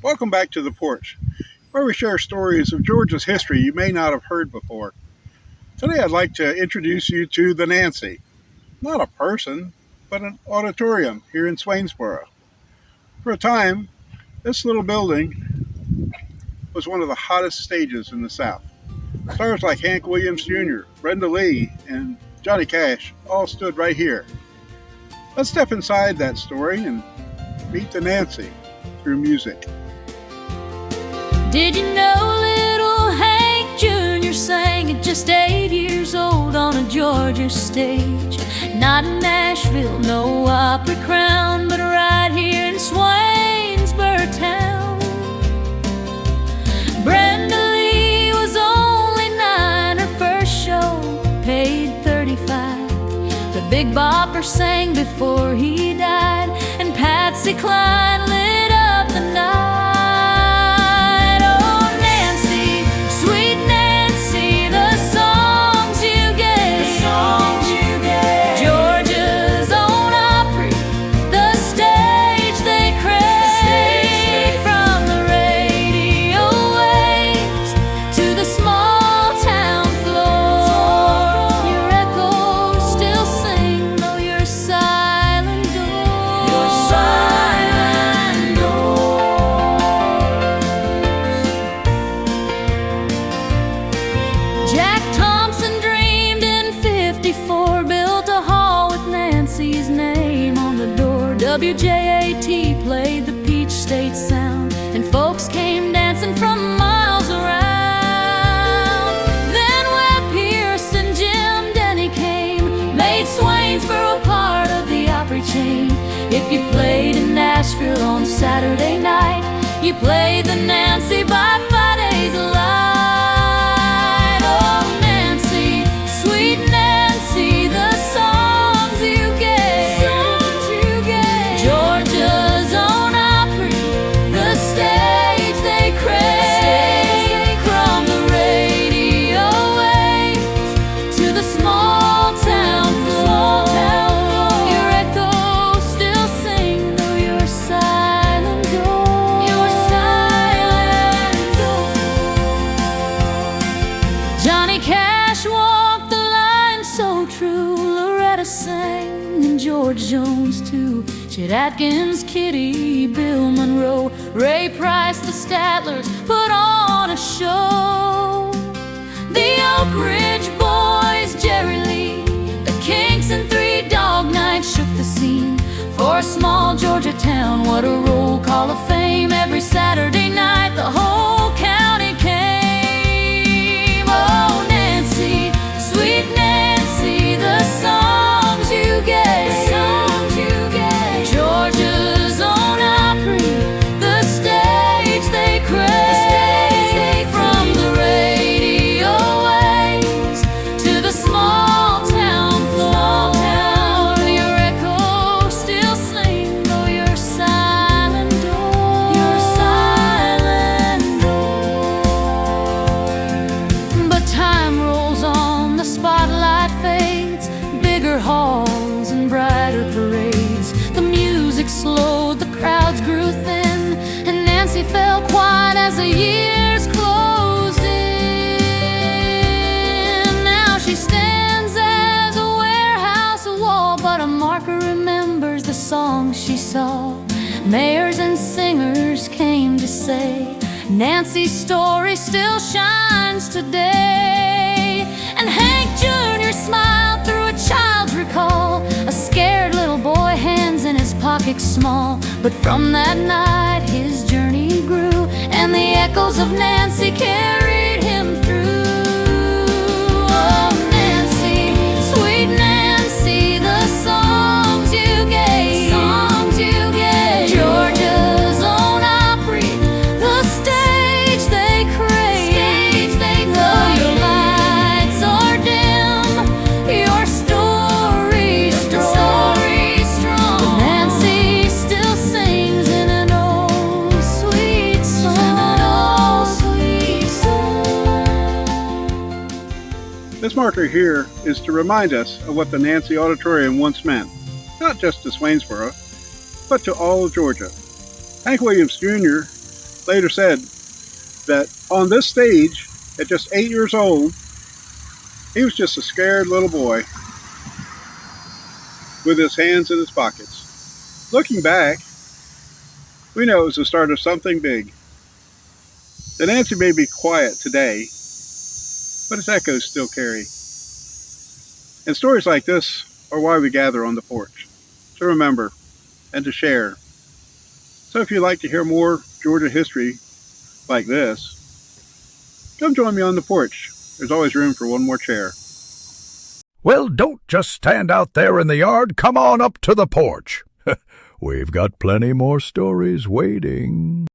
Welcome back to the porch, where we share stories of Georgia's history you may not have heard before. Today I'd like to introduce you to the Nancy. Not a person, but an auditorium here in Swainsboro. For a time, this little building was one of the hottest stages in the South. Stars like Hank Williams Jr., Brenda Lee, and Johnny Cash all stood right here. Let's step inside that story and meet the Nancy through music. Did you know little Hank Jr. sang at just 8 years old on a Georgia stage? Not in Nashville, no Opry crown, but right here in Swainsboro town. Brenda Lee was only 9, her first show paid 35. The Big Bopper sang before he died, and Patsy Cline lit up the night. WJAT played the Peach State Sound, and folks came dancing from miles around. Then Webb Pierce and Jim Denny came, made Swainsboro part of the Opry chain. If you played in Nashville on Saturday night, you played the Nancy by Friday's light. Oh, Nancy, sweet Nancy, the songs you gave. Georgia's own Opry, the stage they crave. From the radio waves to the small town floor, your echo still sings though you're silent door. Your silent door. Johnny Cash walked the line so true. Loretta sang and George Jones too. Chet Atkins, Kitty, Bill Monroe, Ray Price, the Statlers put on a show. The Oak Ridge Boys, Jerry Lee, the Kinks and Three Dog Night shook the scene. For a small Georgia town, what a roll call of fame. Every Saturday night the whole county came. Oh, Nancy, sweet Nancy, the songs you gave. Georgia's own Opry, the stage they crave. From the radio waves to the small town floor, your echo still sings though you're silent door. Your silent door. But time rolls on, the spotlight fades, bigger halls and brighter parades. The music slowed, the crowds grew thin, and Nancy fell quiet as the years closed in. Now she stands as a warehouse wall, but a marker remembers the songs she saw. Mayors and singers came to say Nancy's story still shines today. And Hank Jr. smiled through a child's recall, a scared little boy, hands in his pockets small. But from that night his journey grew, and the echoes of Nancy carried him through. Oh, Nancy, sweet Nancy, the songs you gave. Songs you gave. Georgia's own Opry, the stage they crave. Stage they crave. Though your lights are dim, your story's strong. But Nancy still sings in an old sweet song. This marker here is to remind us of what the Nancy Auditorium once meant, not just to Swainsboro, but to all of Georgia. Hank Williams Jr. later said that on this stage, at just 8 years old, he was just a scared little boy with his hands in his pockets. Looking back, we know it was the start of something big. The Nancy may be quiet today, but its echoes still carry. And stories like this are why we gather on the porch, to remember and to share. So if you'd like to hear more Georgia history like this, come join me on the porch. There's always room for one more chair. Well, don't just stand out there in the yard. Come on up to the porch. We've got plenty more stories waiting.